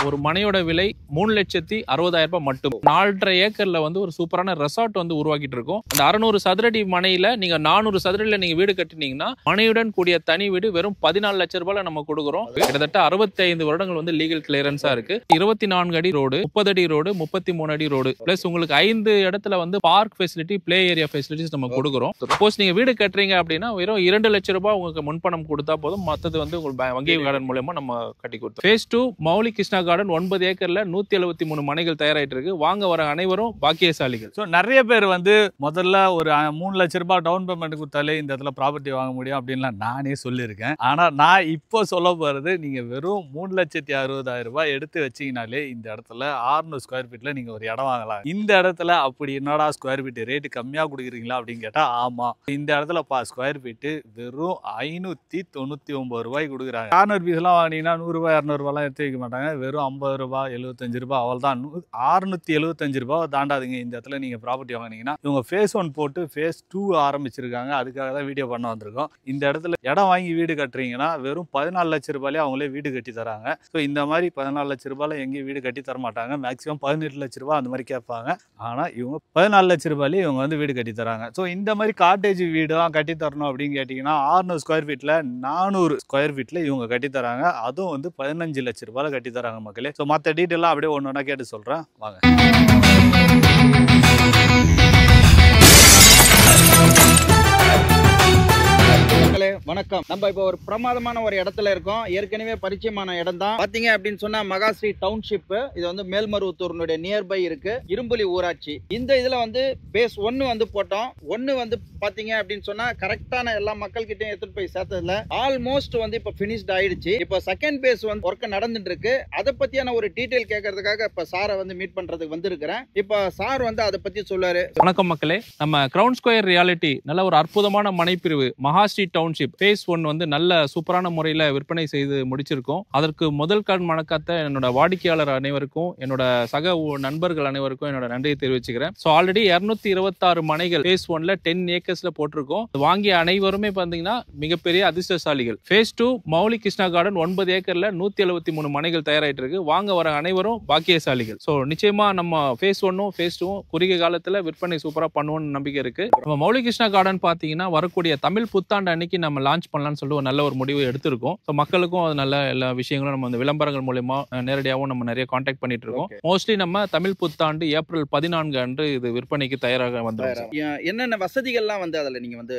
ஒரு மனையோட விலை 3,60,000 மட்டும். 4.5 ஏக்கர்ல வந்து ஒரு சூப்பரான ரெசார்ட் வந்து உருவாக்கிட்டு இருக்கோம். அந்த 600 சதுரடி மனையில நீங்க 400 சதுரடியில நீங்க வீடு கட்டினீங்கன்னா மனையுடன் கூடிய தனி வீடு வெறும் 14 லட்சம் ரூபாயில நம்ம கொடுக்குறோம். கிட்டத்தட்ட 65 வருடங்கள் வந்து லீகல் கிளியரன்ஸா இருக்கு. 24 அடி ரோடு, 30 அடி ரோடு, 33 அடி ரோடு, பிளஸ் உங்களுக்கு 5 இடத்துல வந்து park facility, play area facilities நம்ம கொடுக்குறோம். சப்போஸ் நீங்க வீடு கட்டுறீங்க அப்படின்னா வெறும் 2 லட்சம் ரூபாய் உங்களுக்கு முன்பணம் கொடுத்தா போதும். மற்றது வந்து உங்களுக்கு வங்கி கார்டன் மூலமா நம்ம கட்டி கொடுத்தோம். ஃபேஸ் 2 மௌலி கிருஷ்ணா கார்டன் 9 ஏக்கர்ல 173 மனைகள் தயாராயிட்டு இருக்கு. வாங்க வர அனைவரும் பாக்கியசாலிகள். ஸோ நிறைய பேர் வந்து முதல்ல ஒரு 3 லட்சம் ரூபாய் டவுன் பேமெண்ட் கொடுத்தாலே இந்த இடத்துல ப்ராப்பர்ட்டி வாங்க முடியும் அப்படின்லாம் நானே சொல்லியிருக்கேன். ஆனால் நான் இப்போ சொல்ல போகிறது, நீங்கள் வெறும் 3,60,000 ரூபாய் எடுத்து வச்சிங்கனாலே இந்த இடத்துல 600 ஸ்கொயர் ஃபீட்டில் நீங்கள் ஒரு இடம் வாங்கலாம். இந்த இடத்துல அப்படி என்னடா ஸ்கொயர் ஃபீட்டு ரேட்டு கம்மியாக கொடுக்குறீங்களா அப்படின்னு கேட்டால் ஆமாம். இந்த இடத்துல ஸ்கொயர் ஃபீட்டு வெறும் 599 ரூபாய் கொடுக்குறாங்க. கார்னர் பீஸ்லாம் வாங்கினீங்கன்னா 100 ரூபாய் 200 ரூபாய்லாம் எடுத்து வைக்க மாட்டாங்க. வெறும் 50 ரூபாய் 75 ரூபாய் அவள் தான். 675 ரூபாய் தாண்டாதுங்க. இந்த இடத்துல நீங்கள் ப்ராப்பர்ட்டி வாங்கினீங்கன்னா இவங்க ஃபேஸ் 1 போட்டு ஃபேஸ் 2 ஆரம்பிச்சிருக்காங்க. அதுக்காக தான் வீடியோ பண்ண வந்திருக்கோம். இந்த இடத்துல இடம் வாங்கி வீடு கட்டுறீங்கன்னா வெறும் 14 லட்சம் ரூபாயிலே அவங்களே வீடு கட்டி தராங்க. ஸோ இந்த மாதிரி 14 லட்சம் ரூபாயில எங்கேயும் வீடு கட்டி தர மாட்டாங்க. மேக்ஸிமம் 18 லட்சம் ரூபாய் அந்த மாதிரி கேட்பாங்க. ஆனால் இவங்க 14 லட்சம் ரூபாயிலே இவங்க வந்து வீடு கட்டி தராங்க. ஸோ இந்த மாதிரி காட்டேஜ் வீடுலாம் கட்டி தரணும் அப்படின்னு கேட்டிங்கன்னா 600 ஸ்கொயர் ஃபீட்டில் 400 ஸ்கொயர் ஃபீட்டில் இவங்க கட்டி தராங்க. அதுவும் வந்து 15 லட்சம் ரூபாயில கட்டி தராங்க மக்களே. ஸோ மற்ற டீட்டெயிலாம் அப்படியே ஒன்று ஒன்றா கேட்டு சொல்கிறேன் வாங்க. வணக்கம். நம்ம இப்போ ஒரு பிரமாதமான ஒரு இடத்துல இருக்கோம். ஏற்கனவே பரிச்சயமான இடம் தான். பாத்தீங்க அப்படின்னு சொன்னா மகாஸ்ரீ டவுன்ஷிப். இது வந்து மேல்மருவத்தூருடைய நியர்பை இருக்கு, இரும்புலி ஊராட்சி. இந்த இதுல வந்து பேஸ் 1 வந்து போட்டோம். 1 வந்து பாத்தீங்க அப்படின்னு சொன்னா கரெக்டான எல்லா மக்கள் கிட்டையும் எடுத்துட்டு போய் சேர்த்ததுல ஆல்மோஸ்ட் வந்து இப்ப பினிஷ்ட் ஆயிடுச்சு. இப்போ செகண்ட் பேஸ் வந்து ஒர்க் நடந்துட்டு இருக்கு. அதை பத்தியான ஒரு டீடைல் கேட்கறதுக்காக இப்ப சாரை வந்து மீட் பண்றதுக்கு வந்திருக்கிறேன். இப்ப சார் வந்து அதை பத்தி சொல்லுவாரு. வணக்கம் மக்களே. நம்ம கிரவுண்ட் ஸ்கொயர் ரியாலிட்டி நல்ல ஒரு அற்புதமான மனைப்பிரிவு மகாஸ்ரீ டவுன்ஷிப் ஃபேஸ் 1 வந்து நல்ல சூப்பரான முறையில் விற்பனை செய்து முடிச்சிருக்கோம். அதற்கு முதல் கண் வணக்கத்தை என்னோட வாடிக்கையாளர் அனைவருக்கும், என்னோட சக நண்பர்கள் அனைவருக்கும் என்னோட நன்றியை தெரிவிச்சுக்கிறேன். ஸோ ஆல்ரெடி 226 மனைகள் ஃபேஸ் 1ல 10 ஏக்கர்ஸ்ல போட்டிருக்கோம். வாங்கிய அனைவருமே பார்த்தீங்கன்னா மிகப்பெரிய அதிர்ஷ்டசாலிகள். ஃபேஸ் 2 மௌலி கிருஷ்ணா கார்டன் 9 ஏக்கர்ல 173 மனைகள் தயாராயிட்டு இருக்கு. வாங்க வர அனைவரும் பாக்கியசாலிகள். ஸோ நிச்சயமா நம்ம ஃபேஸ் 1ம் ஃபேஸ் 2ம் குறுகிய காலத்தில் விற்பனை சூப்பரா பண்ணுவோம்னு நம்பிக்கை இருக்கு. நம்ம மௌலி கிருஷ்ணா கார்டன் பார்த்தீங்கன்னா வரக்கூடிய தமிழ் புத்தாண்டு அன்னைக்கு நம்ம லான்ச் பண்ணலாம்னு சொல்லி ஒரு நல்ல ஒரு முடிவு எடுத்திருக்கோம். ஸோ மக்களுக்கும் அது நல்ல எல்லா விஷயங்களும் நம்ம இந்த விளம்பரங்கள் மூலமா நேரடியாகவும் நம்ம நிறைய கான்டாக்ட் பண்ணிட்டு இருக்கோம். மோஸ்ட்லி நம்ம தமிழ் புத்தாண்டு ஏப்ரல் 14 அன்று இது விற்பனைக்கு தயாராக வந்துடும். என்னென்ன வசதிகள்லாம் வந்து அதில் நீங்க வந்து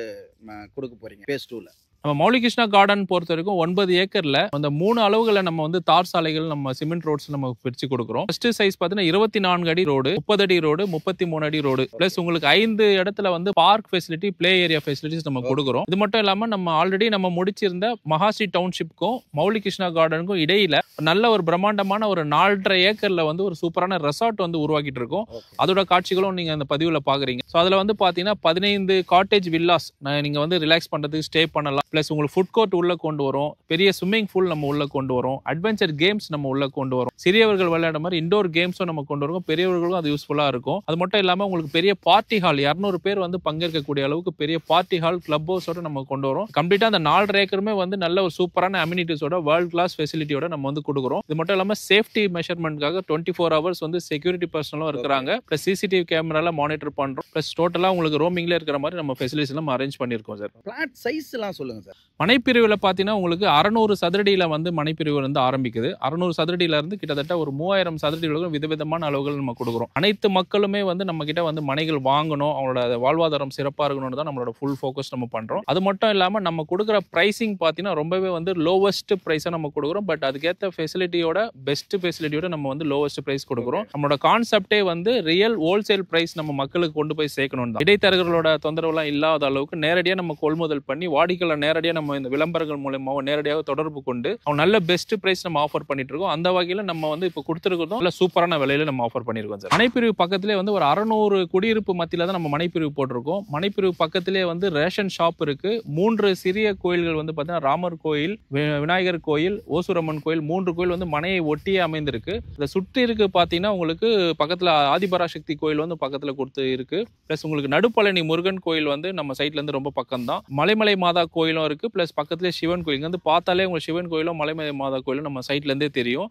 கொடுக்க போறீங்க பேஸ் 2ல? நம்ம மௌலி கிருஷ்ணா கார்டன் பொறுத்த வரைக்கும் 9 ஏக்கர்ல அந்த 3 அளவுகளை நம்ம வந்து தார் சாலைகள், நம்ம சிமெண்ட் ரோட்ஸ் நம்ம பிரிச்சு கொடுக்குறோம். ஃபர்ஸ்ட் சைஸ் பார்த்தீங்கன்னா 24 அடி ரோடு, 30 அடி ரோடு, 33 அடி ரோடு, பிளஸ் உங்களுக்கு 5 இடத்துல வந்து park facility, play area facilities நம்ம கொடுக்குறோம். இது மட்டும் இல்லாம நம்ம ஆல்ரெடி நம்ம முடிச்சிருந்த மகாஸ்ரீ டவுன்ஷிப்க்கும் மௌலி கிருஷ்ணா கார்டனுக்கும் இடையில நல்ல ஒரு பிரம்மாண்டமான ஒரு 4.5 ஏக்கர்ல வந்து ஒரு சூப்பரான ரெசார்ட் வந்து உருவாக்கிட்டு இருக்கோம். அதோட காட்சிகளும் நீங்க அந்த பதிவுல பாக்குறீங்க. ஸோ அதுல வந்து பாத்தீங்கன்னா 15 காட்டேஜ் வில்லாஸ் நீங்க வந்து ரிலாக்ஸ் பண்றதுக்கு ஸ்டே பண்ணலாம். பிளஸ் உங்களுக்கு ஃபுட் கோர்ட் உள்ள கொண்டு வரும், பெரிய ஸ்விம்மிங் பூல் நம்ம உள்ள கொண்டு வரும், அட்வென்ச்சர் கேம்ஸ் நம்ம உள்ள கொண்டு வரும், சிறியவர்கள் விளையாட மாதிரி இண்டோர் கேம்ஸும் நம்ம கொண்டு வரும், பெரியவர்களுக்கும் அது யூஸ்ஃபுல்லா இருக்கும். அது மட்டும் இல்லாம உங்களுக்கு பெரிய பார்ட்டி ஹால் 200 பேர் வந்து பங்கேற்கக்கூடிய அளவுக்கு பெரிய பார்ட்டி ஹால் கிளப் ஹவுஸோட நம்ம கொண்டு வரோம். கம்ப்ளீட்டா அந்த 4.5 ஏக்கருமே வந்து நல்ல ஒரு சூப்பரான அம்யூனிட்டிஸோட வேர்ல்ட் கிளாஸ் ஃபெசிலிட்டியோட நம்ம வந்து கொடுக்குறோம். இது மட்டும் இல்லாம சேஃப்டி மெஷர்மெண்ட்காக 24 ஹவர்ஸ் வந்து செக்யூரிட்டி பர்சனலும் இருக்கிறாங்க. பிளஸ் சிசிடிவி கேமரால மானிட்டர் பண்றோம். பிளஸ் டோட்டலா உங்களுக்கு ரோமிங்ல இருக்கிற மாதிரி நம்ம ஃபெசிலிட்டிஸ் எல்லாம் அரேஞ்ச் பண்ணிருக்கோம் சார். பிளாட் சைஸ் எல்லாம் சொல்லுங்க சார். மனைப்பிரிவில் பார்த்தீங்கன்னா உங்களுக்கு 600 சதுரடியில் வந்து மனைப்பிரிவு வந்து ஆரம்பிக்குது. 600 சதுரடியில இருந்து கிட்டத்தட்ட ஒரு 3000 சதுரடிகளுக்கும் விதவிதமான அளவுகள் நம்ம கொடுக்குறோம். அனைத்து மக்களுமே வந்து நம்ம கிட்ட வந்து மனைகள் வாங்கணும், அவங்களோட வாழ்வாதாரம் சிறப்பாக இருக்கணும்னு தான் நம்மளோட ஃபுல் ஃபோக்கஸ் நம்ம பண்றோம். அது மட்டும் இல்லாமல் நம்ம கொடுக்குற பிரைசிங் பார்த்தீங்கன்னா ரொம்பவே வந்து லோவஸ்ட் ப்ரைஸாக நம்ம கொடுக்குறோம். பட் அதுக்கேற்ற ஃபெசிலிட்டியோட பெஸ்ட் ஃபெசிலிட்டியோட நம்ம வந்து லோவஸ்ட் ப்ரைஸ் கொடுக்குறோம். நம்மளோட கான்செப்டே வந்து ரியல் ஹோல்சேல் பிரைஸ் நம்ம மக்களுக்கு கொண்டு போய் சேர்க்கணும் தான். இடைத்தரகர்களோட தொந்தரவுலாம் இல்லாத அளவுக்கு நேரடியாக நம்ம கொள்முதல் பண்ணி வாடிக்கையாளர் நேரடியாக நம்ம இந்த விளம்பரங்கள் மூலமாக நேரடியாக தொடர்பு கொண்டு அவங்க நல்ல பெஸ்ட் பிரைஸ் நம்ம ஆஃபர் பண்ணிட்டு இருக்கோம். அந்த வகையில் நம்ம வந்து இப்போ கொடுத்துருக்கிறதும் நல்ல சூப்பரான விலையில நம்ம ஆஃபர் பண்ணிருக்கோம் சார். மனைப்பிரிவு பக்கத்திலே வந்து ஒரு 600 குடியிருப்பு மத்தியில தான் நம்ம மனைப்பிரிவு போட்டிருக்கோம். மனைப்பிரிவு பக்கத்திலே வந்து ரேஷன் ஷாப் இருக்கு. 3 சிறிய கோயில்கள் வந்து பார்த்தீங்கன்னா ராமர் கோயில், விநாயகர் கோயில், ஓசூரம்மன் கோயில், 3 கோயில் வந்து மனையை ஒட்டியே அமைந்திருக்கு. இதை சுற்றி இருக்கு பார்த்தீங்கன்னா உங்களுக்கு பக்கத்தில் ஆதிபராசக்தி கோயில் வந்து பக்கத்தில் கொடுத்து இருக்கு. பிளஸ் உங்களுக்கு நடுப்பழனி முருகன் கோயில் வந்து நம்ம சைட்ல இருந்து ரொம்ப பக்கம் தான். மலைமலை மாதா கோயில் கோயிலும் இருக்கு, பிளஸ் பக்கத்துலேயே சிவன் கோயில். இங்க வந்து பார்த்தாலே உங்களுக்கு சிவன் கோயிலும் மலைமலை மாதா கோயிலும் நம்ம சைட்ல இருந்தே தெரியும்.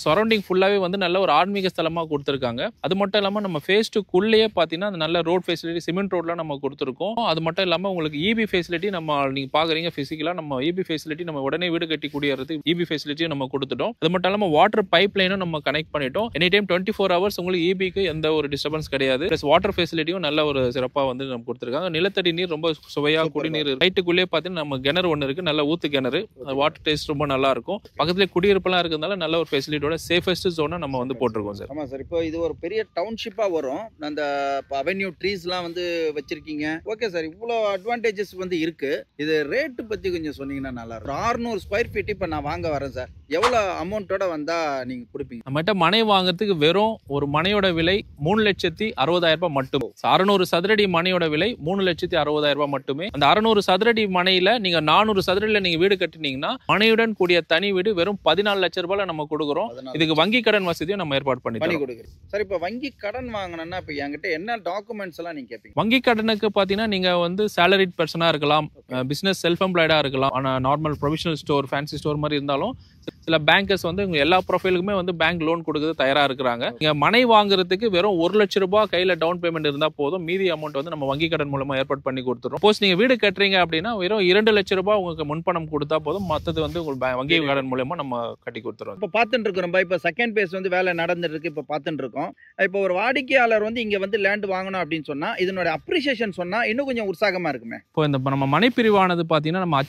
சரௌண்டிங் ஃபுல்லாவே வந்து நல்ல ஒரு ஆன்மீக ஸ்தலமா கொடுத்துருக்காங்க. அது மட்டும் இல்லாம நம்ம ஃபேஸ் 2க்குள்ளேயே பார்த்தீங்கன்னா அந்த நல்ல ரோட் ஃபெசிலிட்டி சிமெண்ட் ரோட்ல நம்ம கொடுத்துருக்கோம். அது மட்டும் இல்லாம உங்களுக்கு இபி ஃபெசிலிட்டி நம்ம நீங்க பாக்குறீங்க பிசிக்கலா நம்ம இபி ஃபெசிலிட்டி நம்ம உடனே வீடு கட்டி குடியேறதுக்கு இபி ஃபெசிலிட்டியும் நம்ம கொடுத்துட்டோம். அது மட்டும் இல்லாம வாட்டர் பைப் லைனும் நம்ம கனெக்ட் பண்ணிட்டோம். எனி டைம் 24 ஹவர்ஸ் உங்களுக்கு இபிக்கு எந்த ஒரு டிஸ்டர்பன்ஸ் கிடையாது. பிளஸ் வாட்டர் ஃபெசிலிட்டியும் நல்ல ஒரு சிறப்பா வந்து நம்ம கொடுத்துருக்காங்க. நிலத்தடி நீர் ரொம்ப சுவையா குடிநீர் ரைட்டுக்குள்ளேயே பார்த்தீங்கன்னா நம்ம கிணறு ஒன்று இருக்கு, நல்ல ஊத்து கிணறு. வாட்டர் டேஸ்ட் ரொம்ப நல்லா இருக்கும். பக்கத்துல குடியிருப்பெல்லாம் இருக்கிறதுனால நல்ல ஒரு ஃபெசிலிட்டியோட சேஃபஸ்ட் ஜோனா நம்ம வந்து போட்டிருக்கோம் சார். ஆமா சார், இப்போ இது ஒரு பெரிய டவுன்ஷிப்பா வரும். அந்த அவென்யூ ட்ரீஸ்லாம் வந்து வச்சிருக்கீங்க. ஓகே சார், இவ்வளோ அட்வான்டேஜஸ் வந்து இருக்கு. இது ரேட்டு பத்தி கொஞ்சம் சொன்னீங்கன்னா நல்லா இருக்கும். 600 ஸ்கொயர் ஃபீட் இப்போ நான் வாங்க வரேன் சார், எவ்வளோ அமௌண்ட்டோட வந்தா நீங்க கொடுப்பீங்க? நம்மகிட்ட மனை வாங்குறதுக்கு வெறும் ஒரு மனையோட விலை 3,60,000 ரூபாய் மட்டும். 600 சதுரடி மனையோட விலை 3,60,000 ரூபாய் மட்டுமே. அந்த 600 சதுரடி மனையில நீங்க 400 சதுரடியில நீங்க வீடு கட்டினீங்கன்னா மனையுடன் கூடிய தனி வீடு வெறும் 14 லட்சம் ரூபாயில நம்ம கொடுக்குறோம். இதுக்கு வங்கி கடன் வசதியும் நம்ம ஏற்பாடு பண்ணி கொடுக்குறோம் சார். இப்போ வங்கி கடன் வாங்கணும்னா இப்போ என்கிட்ட என்ன டாக்குமெண்ட்ஸ் எல்லாம் நீங்க கேட்பீங்க? வங்கி கடனுக்கு பாத்தீங்கன்னா நீங்க வந்து சேலரிட் பர்சனா இருக்கலாம், பிசினஸ் செல்ஃப் எம்ப்ளாய்டா இருக்கலாம், ஆனா normal provisional store fancy store மாதிரி இருந்தாலும் சில பேங்கர்ஸ் வந்து எல்லா ப்ரொஃபைலுக்குமே வந்து பேங்க் லோன் கொடுக்குறது தயாரா இருக்கிறாங்க. நீங்க மனை வாங்குறதுக்கு வெறும் 1 லட்சம் ரூபாய் கையில டவுன் பேமெண்ட் இருந்தா போதும், மீதி அமௌண்ட் வந்து நம்ம வங்கி கடன் மூலமா ஏற்பாடு பண்ணி கொடுத்துறோம். சப்போஸ் நீங்க வீடு கட்டுறீங்க அப்படின்னா வெறும் 2 லட்சம் ரூபாய் உங்களுக்கு முன்பணம் கொடுத்தா போதும், மற்றது வந்து உங்களுக்கு வங்கி கடன் மூலமா நம்ம கட்டி கொடுத்துறோம். இப்போ பார்த்துட்டு இருக்கிறோம், இப்போ செகண்ட் பேஸ் வந்து வேலை நடந்துட்டு இருக்கு, இப்போ பார்த்துட்டு இருக்கோம். இப்போ ஒரு வாடிக்கையாளர் வந்து இங்க வந்து லேண்ட் வாங்கணும் அப்படின்னு சொன்னா இதனோட அப்ரிசியேஷன் சொன்னா இன்னும் கொஞ்சம் உற்சாகமா இருக்குமே. இப்போ இந்த நம்ம மனைப்பிரிவானது பாத்தீங்கன்னா நம்ம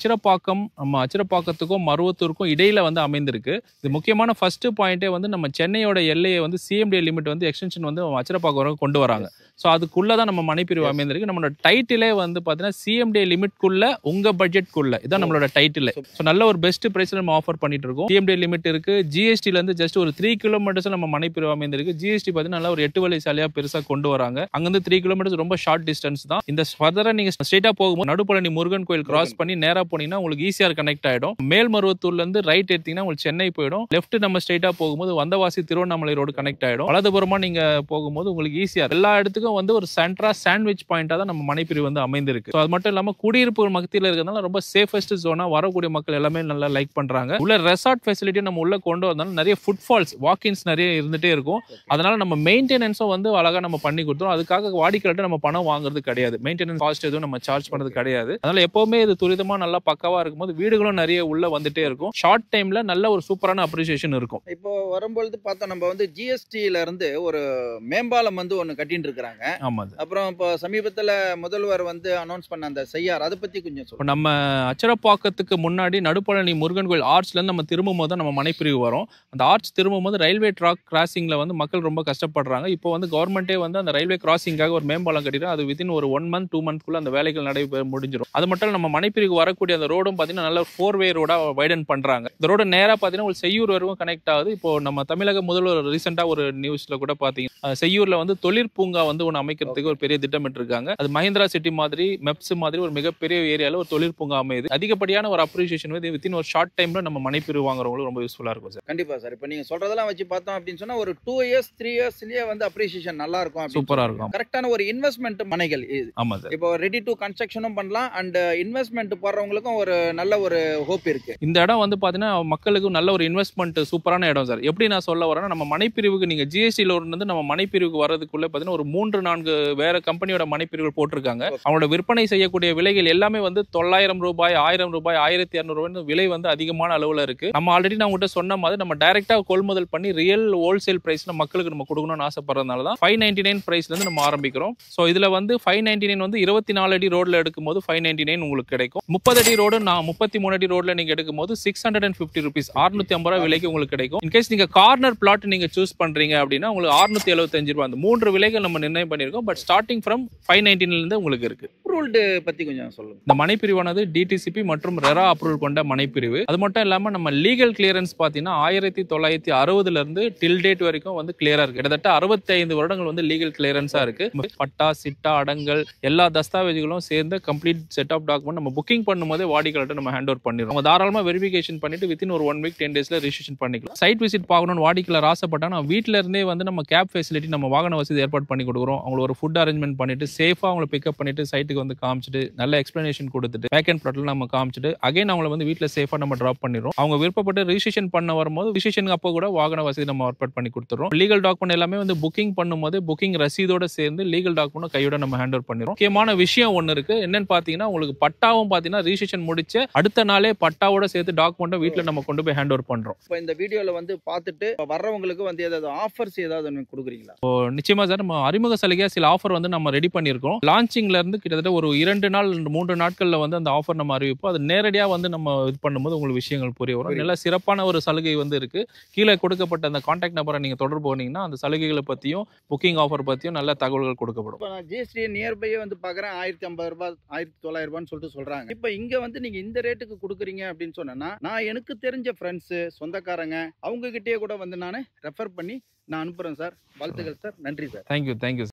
அச்சிரப்பாக்கத்துக்கும் மருவத்தூருக்கும் இடையில வந்து அமைந்திருக்கு. இது முக்கியமான ஃபர்ஸ்ட் பாயிண்டே வந்து நம்ம சென்னையோட எல்லையை வந்து சிஎம்டி லிமிட் வந்து எக்ஸ்டென்ஷன் வந்து அச்சிரப்பாக்கம் வரைக்கும் கொண்டு வராங்க. ஸோ அதுக்குள்ளதான் நம்ம மனைப்பிரிவு அமைந்திருக்கு. நம்மளோட டைட்டிலே வந்து பாத்தீங்கன்னா சிஎம்டி லிமிட்குள்ள உங்க பட்ஜெட்குள்ள இதான் நம்மளோட டைட்டில். ஸோ நல்ல ஒரு பெஸ்ட் பிரைஸ்ல நம்ம ஆஃபர் பண்ணிட்டு இருக்கோம். சிஎம்டி லிமிட் இருக்கு, ஜிஎஸ்டில இருந்து ஜஸ்ட் ஒரு 3 கிலோமீட்டர்ஸ் நம்ம மனைப்பிரிவு அமைந்திருக்கு. ஜிஎஸ்டி பாத்தீங்கன்னா நல்ல ஒரு 8 வழி சாலையா பெருசா கொண்டு வராங்க. அங்கிருந்து 3 கிலோமீட்டர்ஸ் ரொம்ப ஷார்ட் டிஸ்டன்ஸ் தான். இந்த ஃபர்தரா நீங்க ஸ்ட்ரெயிட்டா போகும்போது நடுப்பழனி முருகன் கோயில் கிராஸ் பண்ணி நேரா போனீங்கன்னா உங்களுக்கு ஈஸியா கனெக்ட் ஆயிடும். மேல்மருவத்தூர்ல இருந்து ரைட் எடுத்தீங்கன்னா உங்களுக்கு சென்னை போயிடும். லெஃப்ட் நம்ம ஸ்ட்ரெயிட்டா போகும்போது வந்தவாசி திருவண்ணாமலை ரோடு கனெக்ட் ஆயிடும். வலதுபுறமா நீங்க போகும்போது உங்களுக்கு ஈஸியா எல்லா இடத்துக்கும் வந்து ஒரு சென்ட்ரா சாண்ட்விச் பாயிண்டா தான் நம்ம மனைப்பிரிவு வந்து அமைந்திருக்கு. அது மட்டும் இல்லாம குடியிருப்பு மத்தியில இருக்கிறதுனால ரொம்ப சேஃபஸ்ட் ஜோனா வரக்கூடிய மக்கள் எல்லாமே நல்லா லைக் பண்றாங்க. உள்ள ரெசார்ட் ஃபெசிலிட்டி நம்ம உள்ள கொண்டு வந்தாலும் நிறைய ஃபுட்ஃபால்ஸ் வாக்கின்ஸ் நிறைய இருந்துட்டே இருக்கும். அதனால நம்ம மெயின்டெனன்ஸும் வந்து அழகா நம்ம பண்ணி கொடுத்தோம். அதுக்காக வாடிக்கையாளர்கிட்ட நம்ம பணம் வாங்குறது கிடையாது, மெயின்டெனன்ஸ் காஸ்ட் எதுவும் நம்ம சார்ஜ் பண்ணது கிடையாது. அதனால எப்பவுமே இது துரிதமா நல்லா பக்காவா இருக்கும்போது வீடுகளும் நிறைய உள்ள வந்துட்டே இருக்கும். ஷார்ட் டைம்ல நல்ல ஒரு சூப்பரான அப்ரிசியேஷன் இருக்கும். இப்போ வரும்பொழுது பார்த்தா நம்ம வந்து ஜிஎஸ்டில இருந்து ஒரு மேம்பாலம் வந்து ஒன்று கட்டிட்டு இருக்காங்க. ஆமா. அப்புறம் இப்போ சமீபத்தில் முதல்வர் வந்து அனௌன்ஸ் பண்ண அந்த செய்யார், அதை பத்தி கொஞ்சம் சொல்லுங்க. நம்ம அச்சரப்பாக்கத்துக்கு முன்னாடி நடுப்பழனி முருகன் கோயில் ஆர்ச்ல இருந்து நம்ம திரும்பும் போது நம்ம மனைப்பிரிவு வரும். அந்த ஆர்ச் திரும்பும் போது ரயில்வே ட்ராக் கிராசிங்ல வந்து மக்கள் ரொம்ப கஷ்டப்படுறாங்க. இப்போ வந்து கவர்மெண்டே வந்து அந்த ரயில்வே கிராசிங்காக ஒரு மேம்பாலம் கட்டிடும். அது வித்தின் ஒரு 1 மந்த் 2 மந்த்க்குள்ள அந்த வேலைகள் நடைபெற முடிஞ்சிடும். அது மட்டும் நம்ம மனைப்பிரிவு வரக்கூடிய அந்த ரோடும் பார்த்தீங்கன்னா நல்ல 4-வே ரோடா வைடன் பண்றாங்க. இந்த ரோடு நேரா பார்த்தீங்கன்னா ஒரு செய்யூர் வரைக்கும் கனெக்ட் ஆகுது. இப்போ நம்ம தமிழக முதல்வர் ரீசெண்டா ஒரு நியூஸ்ல கூட பாத்தீங்கன்னா செய்யூர்ல வந்து தொழிற்பூங்கா வந்து ஒன்று அமைக்கிறதுக்கு ஒரு பெரிய திட்டமிட்டு இருக்காங்க. அது மஹிந்திரா சிட்டி மாதிரி மெப்ஸ் மாதிரி ஒரு மிகப்பெரிய ஏரியால ஒரு தொழிற்பூங்கா அமையுது. அதிகப்படியான ஒரு அப்ரிசியேஷன் வந்து வித்தின் ஒரு ஷார்ட் டைம்ல நம்ம மனைப்பிரிவு வாங்குறவங்களுக்கு ரொம்ப யூஸ்ஃபுல்லா இருக்கும் சார். கண்டிப்பா சார். இப்போ நீங்க சொல்றதெல்லாம் வச்சு பார்த்தோம் அப்படின்னு சொன்னா ஒரு 2 இயர்ஸ் 3 இயர்ஸ்லயே வந்து அப்ரிசியேஷன் நல்லா இருக்கும், சூப்பரா இருக்கும். கரெக்டான ஒரு இன்வெஸ்ட்மெண்ட் மனைகள் இது. ஆமா சார். இப்போ ரெடி டு கன்ஸ்ட்ரக்ஷனும் பண்ணலாம் அண்ட் இன்வெஸ்ட்மெண்ட் போடுறவங்களுக்கும் ஒரு நல்ல ஒரு ஹோப் இருக்கு. இந்த இடம் வந்து பாத்தீங்கன்னா மக்களுக்கு நல்ல ஒரு இன்வெஸ்ட்மெண்ட் சூப்பரான இடம் சார். எப்படி நான் சொல்ல வரேன்னா நம்ம மனைப்பிரிவுக்கு நீங்க ஜிஎஸ்டில இருந்து நம்ம மனைப்பிரிவுக்கு வரதுக்குள்ள பாத்தீங்கன்னா ஒரு 3-4 வேற கம்பெனியோட மனைப்பிரிவுகள் போட்டிருக்காங்க. அவங்களோட விற்பனை செய்யக்கூடிய விலைகள் எல்லாமே வந்து 900 ரூபாய், 1000 ரூபாய், 1200 ரூபாய் விலை வந்து அதிகமான அளவுல இருக்கு. நம்ம ஆல்ரெடி நான் உங்ககிட்ட சொன்ன மாதிரி நம்ம டைரக்டா கொள்முதல் பண்ணி ரியல் ஹோல்சேல் பிரைஸ்ல மக்களுக்கு நம்ம கொடுக்கணும்னு ஆசைப்படுறதுனால தான் 599 பிரைஸ்ல இருந்து நம்ம ஆரம்பிக்கிறோம். சோ இதுல வந்து 599 வந்து 24 அடி ரோட்ல எடுக்கும்போது 599 உங்களுக்கு கிடைக்கும். 30 அடி ரோடு 33 அடி ரோட்ல நீங்க எடுக்கும்போது 650 rupees 650 ரூபாய் விலைக்கு உங்களுக்கு கிடைக்கும். இன்கேஸ் நீங்க கார்னர் பிளாட் நீங்க சூஸ் பண்றீங்க அப்படின்னா உங்களுக்கு 675 ரூபாய். அந்த 3 விலைகள் நம்ம நிர்ணயம் பண்ணிருக்கோம். பட் ஸ்டார்டிங் ஃப்ரம் 599 இருந்து உங்களுக்கு இருக்கு. அப்ரூவ்டு பத்தி கொஞ்சம் சொல்லுங்க. இந்த மனைப்பிரிவானது டிடிசிபி மற்றும் ரெரா அப்ரூவல் கொண்ட மனைப்பிரிவு. அது மட்டும் இல்லாம நம்ம லீகல் கிளியரன்ஸ் பாத்தீங்கன்னா 1960ல இருந்து டில் டேட் வரைக்கும் வந்து கிளியரா இருக்கு. கிட்டத்தட்ட 65 வருடங்கள் வந்து லீகல் கிளியரன்ஸா இருக்கு. பட்டா, சிட்டா, அடங்கல் எல்லா தஸ்தாவேஜுகளும் சேர்ந்து கம்ப்ளீட் செட் ஆஃப் டாக்குமெண்ட் நம்ம புக்கிங் பண்ணும்போதே வாடிக்கையாளர்கிட்ட நம்ம ஹேண்ட் ஓவர் பண்ணிடுறோம். தாராளமா வெரிஃபிகேஷன் பண்ணிட்டு வித்தின் ஒரு 1 1 வீக் 10 டேஸ்ல ரிஜிஸ்ட்ரேஷன் பண்ணிக்கலாம். சைட் விசிட் பார்க்கணும்னு வாடிக்கையாளர் ஆசைப்பட்டா நம்ம வீட்ல இருந்தே வந்து நம்ம கேப் ஃபெசிலிட்டி, நம்ம வாகன வசதி ஏற்பாடு பண்ணி கொடுக்குறோம். அவங்களுக்கு ஒரு ஃபுட் அரேஞ்ச்மெண்ட் பண்ணிட்டு சேஃபா அவங்களை பிக்கப் பண்ணிட்டு சைட்டுக்கு வந்து காமிச்சிட்டு நல்ல எக்ஸ்பிளனேஷன் கொடுத்துட்டு பேக் அண்ட் ப்ராடக்ட் நம்ம காமிச்சிட்டு அகைன் அவங்களை வந்து வீட்டில் சேஃபா நம்ம ட்ராப் பண்ணிடுறோம். அவங்க விருப்பப்பட்டு ரிஜிஸ்ட்ரேஷன் பண்ண வரும்போது ரிஜிஸ்ட்ரேஷனுக்கு அப்போ கூட வாகன வசதி நம்ம ஏற்பாடு பண்ணி கொடுத்துறோம். லீகல் டாக்குமெண்ட் எல்லாமே வந்து புக்கிங் பண்ணும்போது புக்கிங் ரசீதோட சேர்ந்து லீகல் டாக்குமெண்ட் கையோட நம்ம ஹேண்ட் ஓவர் பண்ணிடுறோம். முக்கியமான விஷயம் ஒன்று இருக்கு. என்னன்னு பார்த்தீங்கன்னா உங்களுக்கு பட்டாவும் பார்த்தீங்கன்னா ரிஜிஸ்ட்ரேஷன் முடிச்சு அடுத்த நாளே பட்டாவோட சேர்த்து டாக்குமெண்ட்டை வீட்டில் நம்ம கொண்டு போய் ஹேண்ட் ஓவர் பண்றோம். இப்போ இந்த வீடியோல வந்து பார்த்துட்டு வர்றவங்களுக்கு வந்து ஏதாவது ஆஃபர்ஸ் ஏதாவது கொடுக்குறீங்களா? நிச்சயமா சார், நம்ம அறிமுக சலுகையா சில ஆஃபர் வந்து நம்ம ரெடி பண்ணியிருக்கோம். லான்ச்சிங்ல இருந்து கிட்டத்தட்ட ஒரு 2 நாள் 3 நாட்கள்ல வந்து அந்த ஆஃபர் நம்ம அறிவிப்போம். அது நேரடியா வந்து நம்ம இது பண்ணும்போது உங்களுக்கு விஷயங்கள் புரிய வரும். நல்ல சிறப்பான ஒரு சலுகை வந்து இருக்கு. கீழே கொடுக்கப்பட்ட அந்த கான்டாக்ட் நம்பரை நீங்க தொடர்பு பண்ணீங்கன்னா அந்த சலுகைகளை பத்தியும் புக்கிங் ஆஃபர் பத்தியும் நல்ல தகவல்கள் கொடுக்கப்படும். இப்போ நான் ஜிஎஸ்டி நியர்பையே வந்து பார்க்குறேன் 1050 ரூபாய் 1900 ரூபான்னு சொல்லிட்டு சொல்றாங்க. இப்போ இங்க வந்து நீங்க இந்த ரேட்டுக்கு கொடுக்குறீங்க அப்படின்னு சொன்னா நான் எனக்கு தெரிஞ்ச ஃப்ரெண்ட்ஸ் சொந்தக்காரங்க அவங்க கிட்டே கூட வந்து நான் ரெஃபர் பண்ணி நான் அனுப்புறேன் சார். வாழ்த்துக்கள் சார். நன்றி சார். தேங்க்யூ.